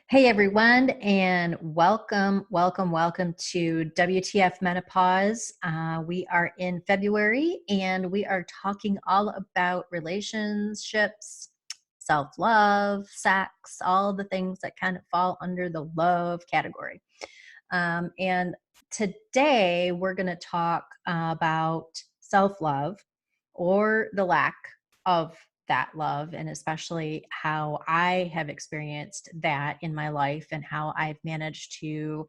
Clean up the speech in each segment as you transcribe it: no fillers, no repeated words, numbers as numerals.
Hey everyone, and welcome to WTF Menopause. We are in February and we are talking all about relationships, self love, sex, all the things that kind of fall under the love category. And today we're going to talk about self love or the lack of that love, and especially how I have experienced that in my life and how I've managed to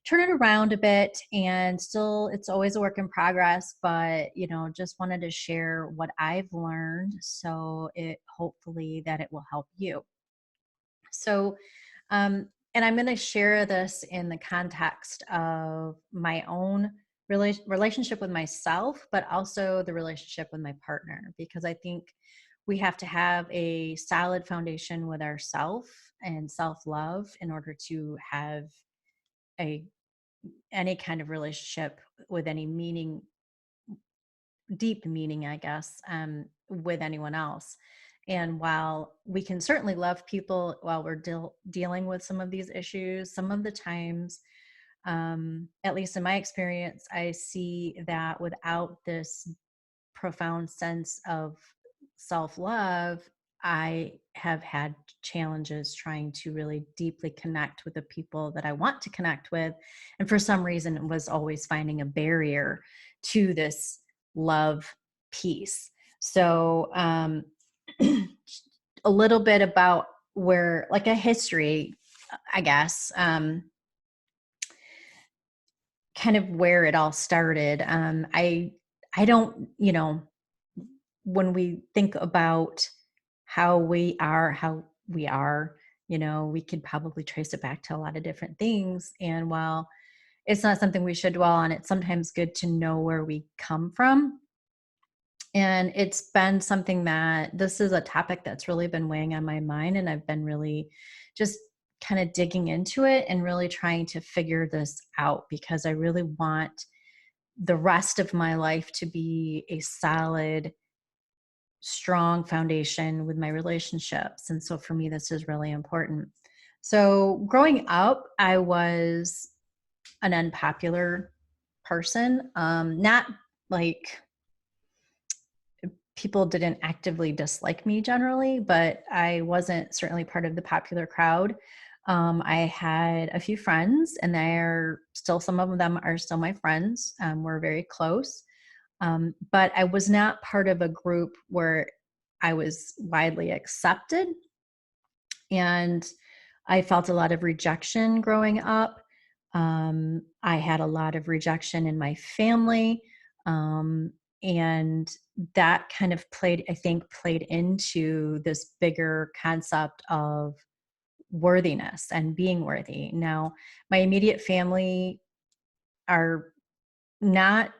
turn it around a bit. And still, it's always a work in progress, but just wanted to share what I've learned, so it hopefully that it will help you. So, and I'm going to share this in the context of my own relationship with myself, but also the relationship with my partner, because I think we have to have a solid foundation with ourself and self-love in order to have a any kind of relationship with any meaning, deep meaning, I guess, with anyone else. And while we can certainly love people while we're dealing with some of these issues, some of the times, at least in my experience, I see that without this profound sense of self love, I have had challenges trying to really deeply connect with the people that I want to connect with. And for some reason, was always finding a barrier to this love piece. So, a little bit about where, like a history, I guess, kind of where it all started. I don't, when we think about how we are, we could probably trace it back to a lot of different things. And while it's not something we should dwell on, it's sometimes good to know where we come from. And it's been something that this is a topic that's really been weighing on my mind. And I've been really just kind of digging into it and really trying to figure this out, because I really want the rest of my life to be a solid, strong foundation with my relationships. And so for me, this is really important. So growing up, I was an unpopular person. Not like people didn't actively dislike me generally, but I wasn't certainly part of the popular crowd. I had a few friends, and they're still, some of them are still my friends. We're very close. But I was not part of a group where I was widely accepted. And I felt a lot of rejection growing up. I had a lot of rejection in my family. And that kind of played into this bigger concept of worthiness and being worthy. Now, my immediate family are not,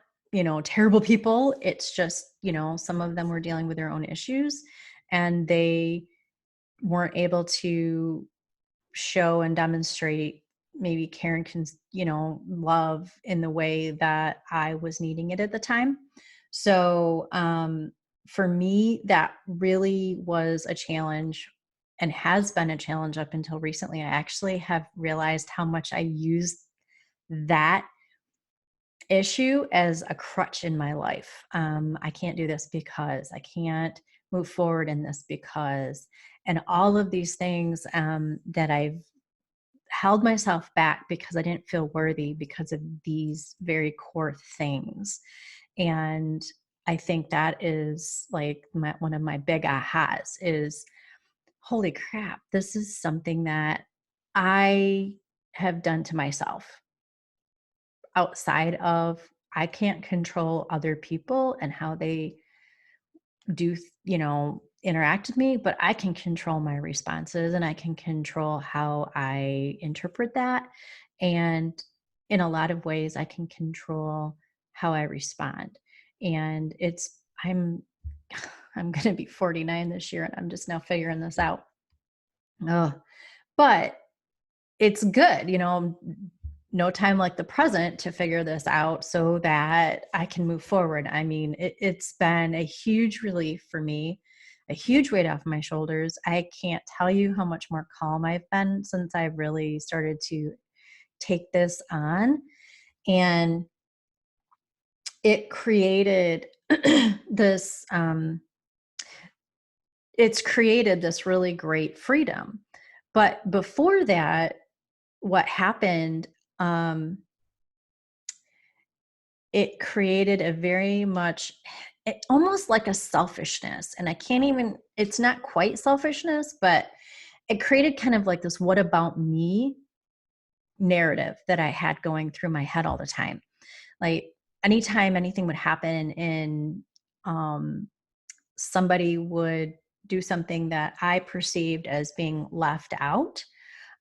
terrible people. It's just, some of them were dealing with their own issues, and they weren't able to show and demonstrate maybe care and love in the way that I was needing it at the time. So for me, that really was a challenge, and has been a challenge up until recently. I actually have realized how much I use that issue as a crutch in my life. I can't do this because I can't move forward in this because, and all of these things that I've held myself back because I didn't feel worthy because of these very core things. And I think that is like one of my big ahas is, holy crap, this is something that I have done to myself outside of, I can't control other people and how they do, interact with me, but I can control my responses and I can control how I interpret that. And in a lot of ways, I can control how I respond. And I'm, I'm going to be 49 this year, and I'm just now figuring this out. Oh, but it's good, no time like the present to figure this out so that I can move forward. I mean, it's been a huge relief for me. a huge weight off my shoulders. I can't tell you how much more calm I've been since I really started to take this on. And it created this, it's created this really great freedom. But before that, what happened, um, it created a very much, almost like a selfishness. And I can't even, it's not quite selfishness, but it created kind of like this what about me narrative that I had going through my head all the time. Like anytime anything would happen and um, somebody would do something that I perceived as being left out,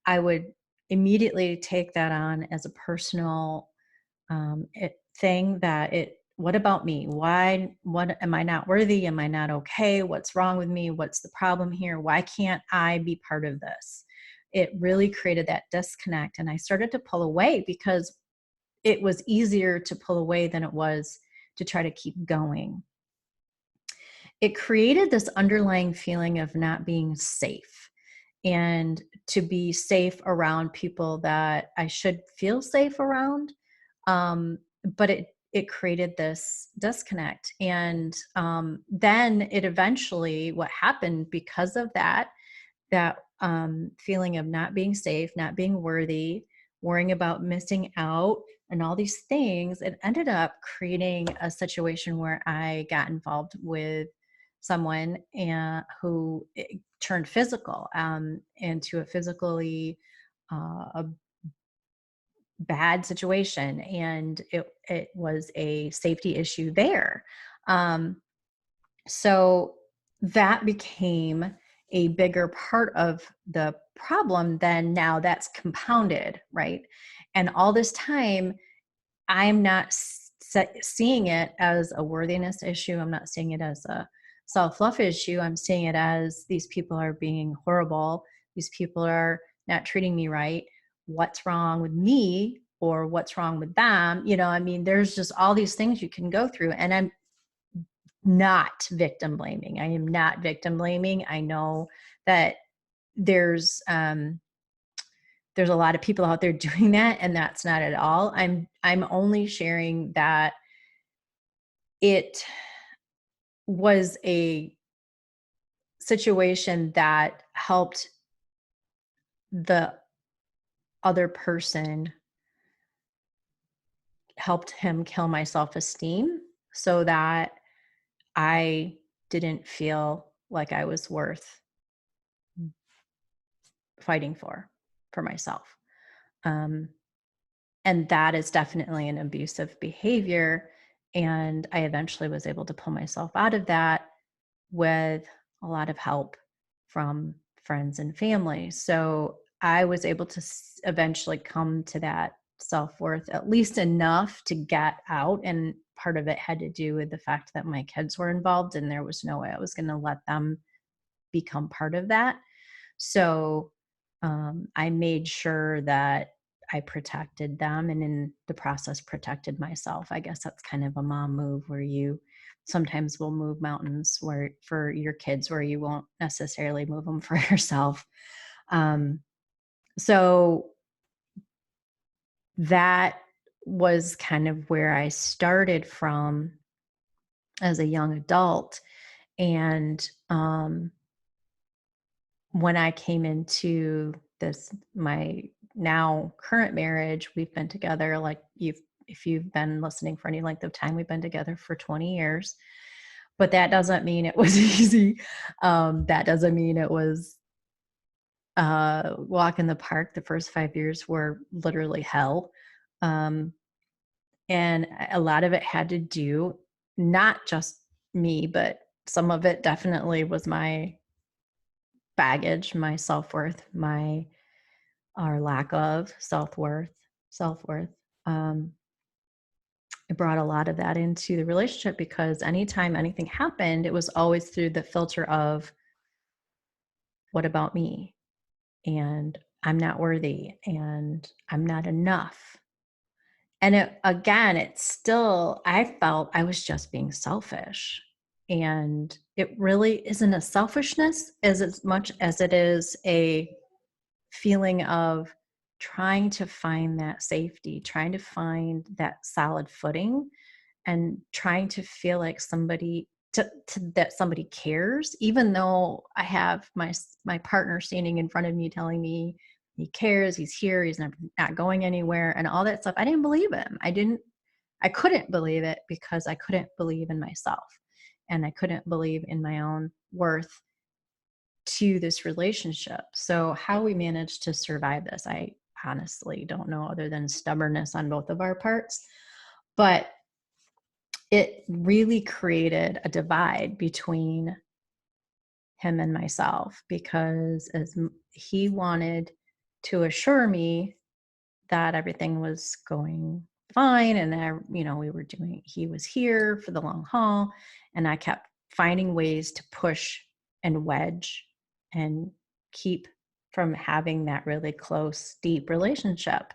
I would immediately take that on as a personal thing that what about me? Why, what am I not worthy? Am I not okay? What's wrong with me? What's the problem here? Why can't I be part of this? It really created that disconnect. And I started to pull away because it was easier to pull away than it was to try to keep going. It created this underlying feeling of not being safe, and to be safe around people that I should feel safe around. But it created this disconnect. And then it eventually, what happened because of that feeling of not being safe, not being worthy, worrying about missing out, and all these things, it ended up creating a situation where I got involved with someone who turned physical, into a physically a bad situation, and it was a safety issue there. Um, so that became a bigger part of the problem. Then now that's compounded, right? And all this time, I'm not seeing it as a worthiness issue. I'm not seeing it as a self-love issue. I'm seeing it as these people are being horrible. These people are not treating me right. What's wrong with me, or what's wrong with them? I mean, there's just all these things you can go through. And I'm not victim blaming. I am not victim blaming. I know that there's there's a lot of people out there doing that, and that's not at all. I'm only sharing that it was a situation that helped the other person, helped him kill my self-esteem, so that I didn't feel like I was worth fighting for myself. Um, and that is definitely an abusive behavior. And I eventually was able to pull myself out of that with a lot of help from friends and family. So I was able to eventually come to that self-worth, at least enough to get out. And part of it had to do with the fact that my kids were involved, and there was no way I was going to let them become part of that. So I made sure that I protected them, and in the process protected myself. I guess that's kind of a mom move, where you sometimes will move mountains where for your kids, where you won't necessarily move them for yourself. Um, so that was kind of where I started from as a young adult. And when I came into my now current marriage, we've been together, like if you've been listening for any length of time, we've been together for 20 years. But that doesn't mean it was easy. That doesn't mean it was walk in the park. The first 5 years were literally hell. Um, and a lot of it had to do, not just me, but some of it definitely was my baggage, my self-worth, my our lack of self-worth. Um, I brought a lot of that into the relationship, because anytime anything happened, it was always through the filter of, what about me? And I'm not worthy, and I'm not enough. And again, it's still, I felt I was just being selfish. And it really isn't a selfishness as much as it is a feeling of trying to find that safety, trying to find that solid footing, and trying to feel like somebody that somebody cares, even though I have my partner standing in front of me telling me he cares, he's here, he's not going anywhere, and all that stuff. I didn't believe him. I couldn't believe it because I couldn't believe in myself, and I couldn't believe in my own worth to this relationship. So how we managed to survive this, I honestly don't know, other than stubbornness on both of our parts. But it really created a divide between him and myself, because he wanted to assure me that everything was going fine, and that, he was here for the long haul, and I kept finding ways to push and wedge and keep from having that really close, deep relationship,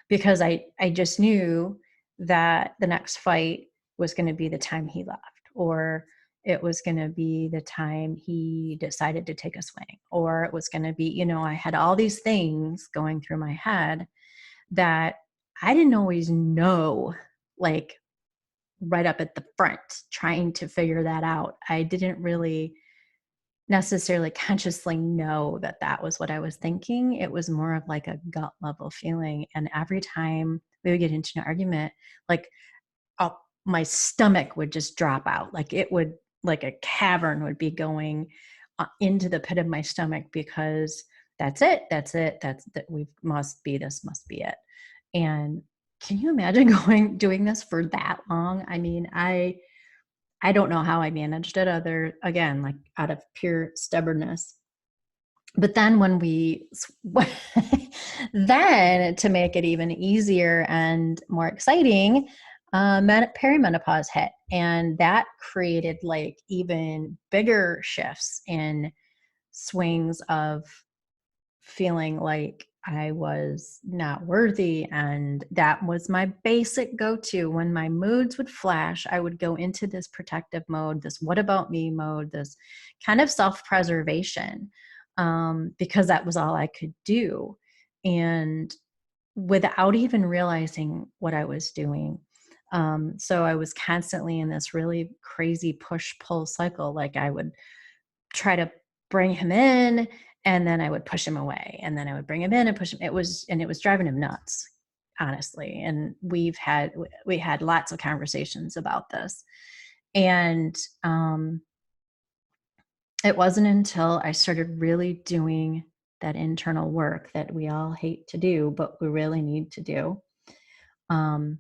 because I just knew that the next fight was going to be the time he left, or it was going to be the time he decided to take a swing, or it was going to be, I had all these things going through my head that I didn't always know, like right up at the front, trying to figure that out. I didn't really necessarily consciously know that that was what I was thinking. It was more of like a gut level feeling. And every time we would get into an argument, like, oh, my stomach would just drop out. Like it would, like a cavern would be going into the pit of my stomach, because that's it. That we must be, this must be it. And can you imagine doing this for that long? I mean, I don't know how I managed it, other, again, like out of pure stubbornness. But then then, to make it even easier and more exciting, perimenopause hit, and that created like even bigger shifts in swings of feeling like I was not worthy. And that was my basic go-to. When my moods would flash, I would go into this protective mode, this what about me mode, this kind of self-preservation, because that was all I could do. And without even realizing what I was doing. So I was constantly in this really crazy push-pull cycle. Like I would try to bring him in, and then I would push him away, and then I would bring him in and push him. It was driving him nuts, honestly. And we had lots of conversations about this. And it wasn't until I started really doing that internal work that we all hate to do, but we really need to do. Um,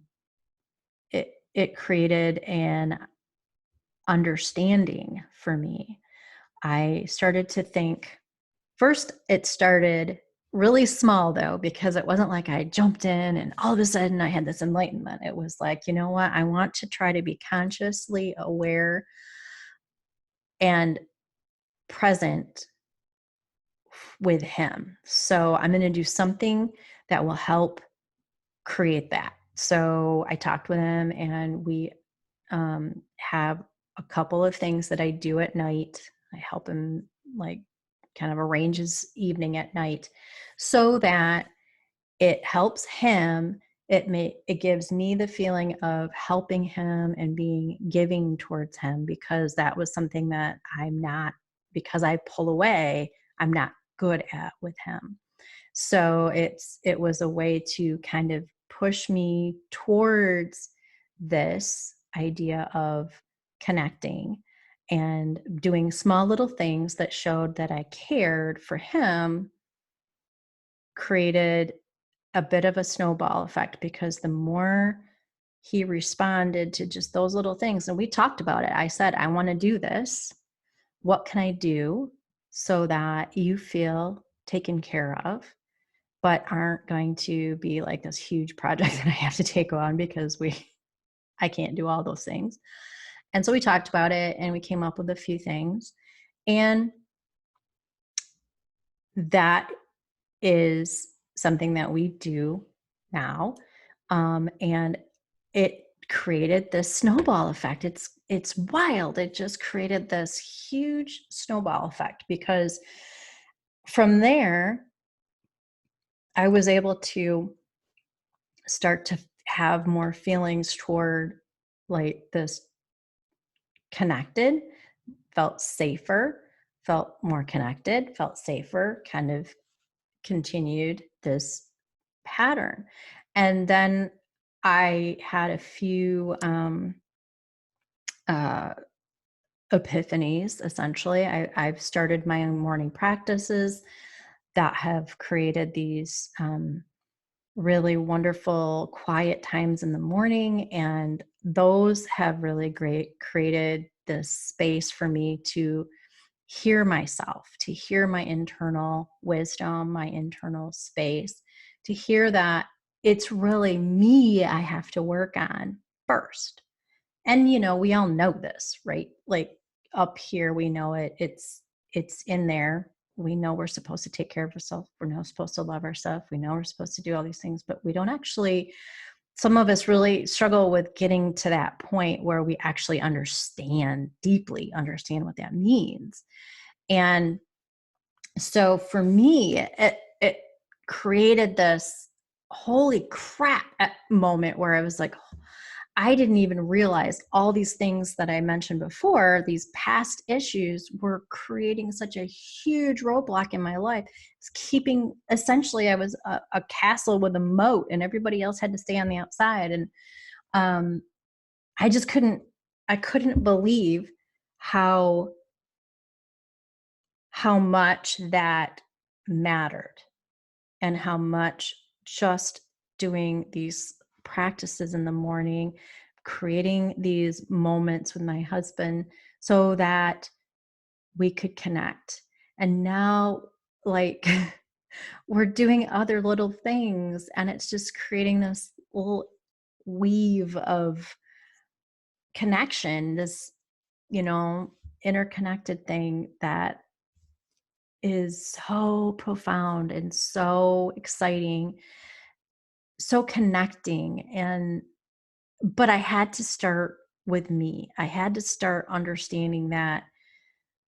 it created an understanding for me. I started to think. First, it started really small, though, because it wasn't like I jumped in and all of a sudden I had this enlightenment. It was like, you know what? I want to try to be consciously aware and present with him. So I'm going to do something that will help create that. So I talked with him, and we have a couple of things that I do at night. I help him, like, kind of arrange his evening at night, so that it helps him. It gives me the feeling of helping him and being giving towards him, because that was something that I'm not, because I pull away, I'm not good at with him. So it was a way to kind of push me towards this idea of connecting and doing small little things that showed that I cared for him, created a bit of a snowball effect, because the more he responded to just those little things, and we talked about it. I said, I want to do this. What can I do so that you feel taken care of, but aren't going to be like this huge project that I have to take on, because I can't do all those things. And so we talked about it, and we came up with a few things. And that is something that we do now. And it created this snowball effect. it's wild. It just created this huge snowball effect because from there, I was able to start to have more feelings toward like this connected, felt safer, felt more connected, felt safer, kind of continued this pattern. And then I had a few uh, epiphanies, essentially. I've started my own morning practices that have created these really wonderful quiet times in the morning. And those have really great created this space for me to hear myself, to hear my internal wisdom, my internal space, to hear that it's really me I have to work on first. And we all know this, right? Like up here we know it. It's in there. We know we're supposed to take care of ourselves. We're not supposed to love ourselves. We know we're supposed to do all these things, but we don't actually, some of us really struggle with getting to that point where we actually deeply understand what that means. And so for me, it created this holy crap moment where I was like, I didn't even realize all these things that I mentioned before, these past issues were creating such a huge roadblock in my life. It's keeping, essentially, I was a castle with a moat and everybody else had to stay on the outside. And um, I just I couldn't believe how much that mattered and how much just doing these practices in the morning, creating these moments with my husband so that we could connect. And now, like, we're doing other little things, and it's just creating this little weave of connection, this, interconnected thing that is so profound and so exciting, so connecting. And but I had to start with me. I had to start understanding that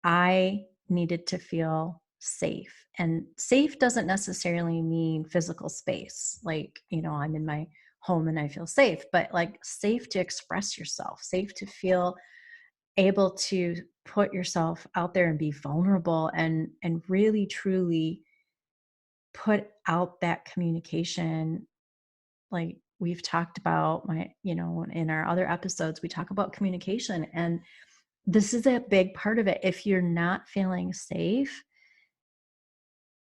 I needed to feel safe. And safe doesn't necessarily mean physical space. Like, I'm in my home and I feel safe, but like safe to express yourself, safe to feel able to put yourself out there and be vulnerable and really truly put out that communication. Like we've talked about in our other episodes, we talk about communication, and this is a big part of it. If you're not feeling safe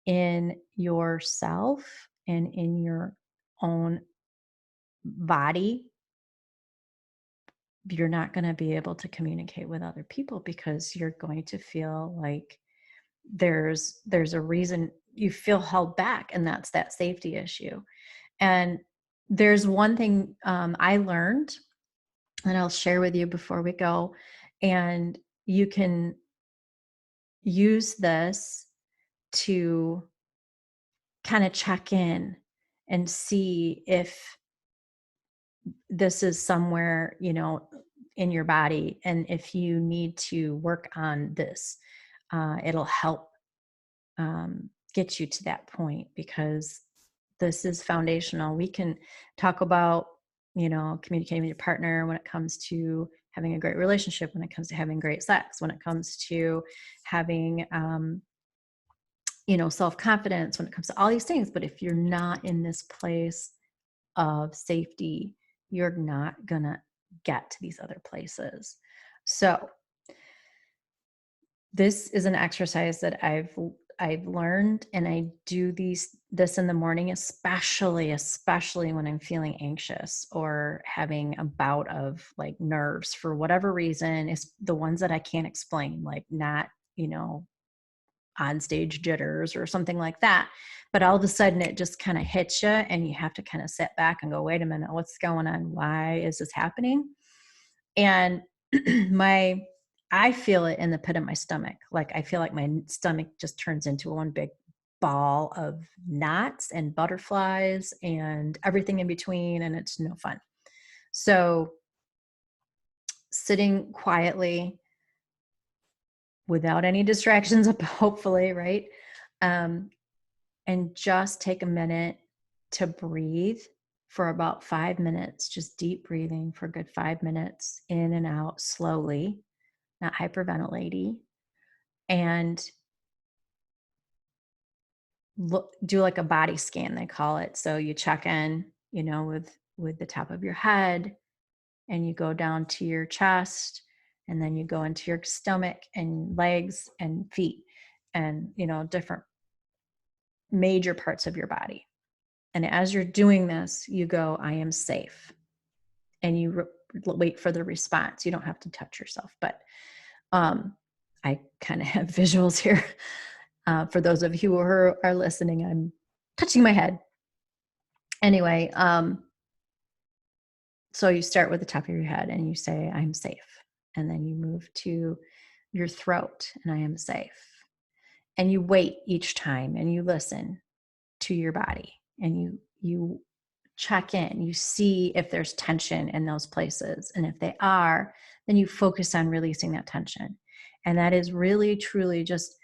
in yourself and in your own body, you're not going to be able to communicate with other people because you're going to feel like there's a reason you feel held back, and that's that safety issue. And there's one thing I learned, and I'll share with you before we go, and you can use this to kind of check in and see if this is somewhere, in your body, and if you need to work on this, it'll help get you to that point, because this is foundational. We can talk about, communicating with your partner when it comes to having a great relationship, when it comes to having great sex, when it comes to having, self-confidence, when it comes to all these things. But if you're not in this place of safety, you're not gonna get to these other places. So this is an exercise that I've learned, and I do this in the morning, especially when I'm feeling anxious or having a bout of like nerves for whatever reason. It's the ones that I can't explain, like not, on stage jitters or something like that. But all of a sudden it just kind of hits you, and you have to kind of sit back and go, wait a minute, what's going on? Why is this happening? And I feel it in the pit of my stomach. Like I feel like my stomach just turns into one big ball of knots and butterflies and everything in between, and it's no fun. So sitting quietly without any distractions, hopefully, right? Um, and just take a minute to breathe for about 5 minutes, just deep breathing for a good 5 minutes, in and out slowly, not hyperventilating, and do like a body scan, they call it. So you check in, with the top of your head, and you go down to your chest, and then you go into your stomach and legs and feet, and different major parts of your body. And as you're doing this, you go, I am safe. And you wait for the response. You don't have to touch yourself, but I kind of have visuals here. For those of you who are listening, I'm touching my head. Anyway, so you start with the top of your head and you say, I'm safe. And then you move to your throat, and I am safe. And you wait each time, and you listen to your body, and you check in, you see if there's tension in those places. And if they are, then you focus on releasing that tension. And that is really, truly just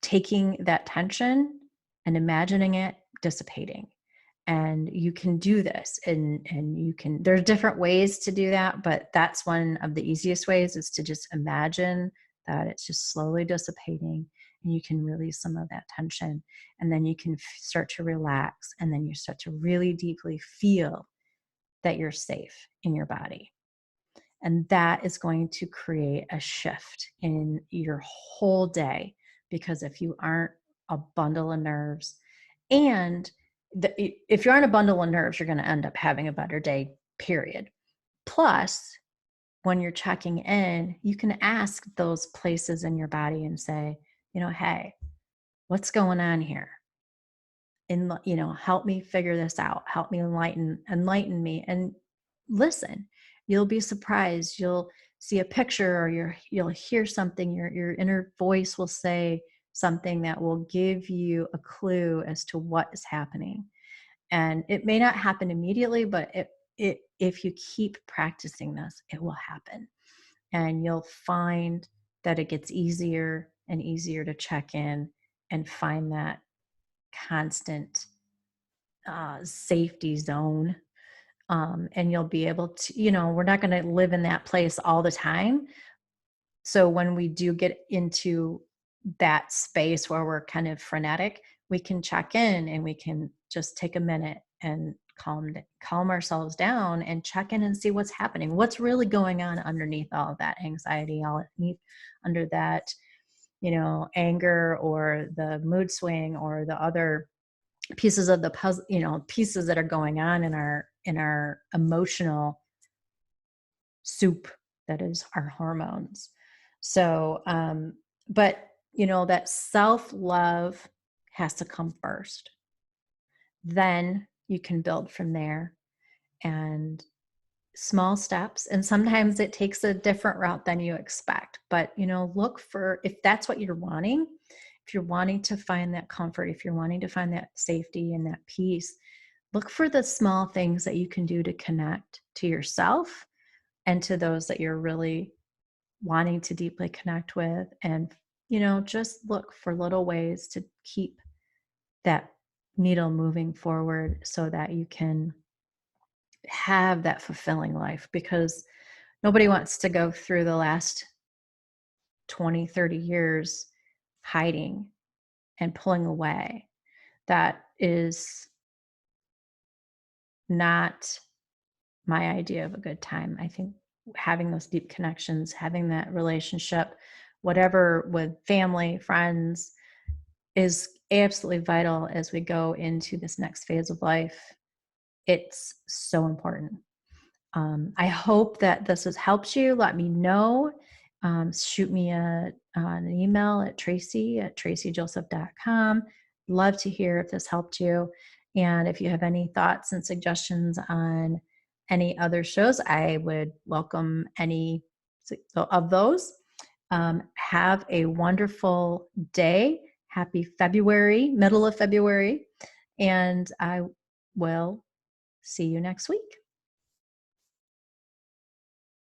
taking that tension and imagining it dissipating. And you can do this, and you can, there's different ways to do that, but that's one of the easiest ways, is to just imagine that it's just slowly dissipating, and you can release some of that tension, and then you can start to relax, and then you start to really deeply feel that you're safe in your body. And that is going to create a shift in your whole day, because if you aren't a bundle of nerves, and if you aren't a bundle of nerves, you're going to end up having a better day, period. Plus, when you're checking in, you can ask those places in your body and say, hey, what's going on here? And, help me figure this out. Help me enlighten me, and listen. You'll be surprised. You'll see a picture, or you'll hear something. Your inner voice will say something that will give you a clue as to what is happening. And it may not happen immediately, but if you keep practicing this, it will happen. And you'll find that it gets easier and easier to check in and find that constant safety zone. And you'll be able to, we're not going to live in that place all the time. So when we do get into that space where we're kind of frenetic, we can check in, and we can just take a minute and calm ourselves down, and check in and see what's happening, what's really going on underneath all of that anxiety, under that, anger, or the mood swing, or the other pieces of the puzzle, pieces that are going on in our emotional soup that is our hormones. So, but that self-love has to come first. Then you can build from there, and small steps. And sometimes it takes a different route than you expect, but look for, if that's what you're wanting, if you're wanting to find that comfort, if you're wanting to find that safety and that peace, look for the small things that you can do to connect to yourself and to those that you're really wanting to deeply connect with. And just look for little ways to keep that needle moving forward, so that you can have that fulfilling life, because nobody wants to go through the last 20, 30 years hiding and pulling away. That is not my idea of a good time. I think having those deep connections, having that relationship, whatever, with family, friends, is absolutely vital as we go into this next phase of life. It's so important. I hope that this has helped you. Let me know. Shoot me an email at traci@tracijoseph.com. Love to hear if this helped you. And if you have any thoughts and suggestions on any other shows, I would welcome any of those. Have a wonderful day. Happy February, middle of February. And I will see you next week.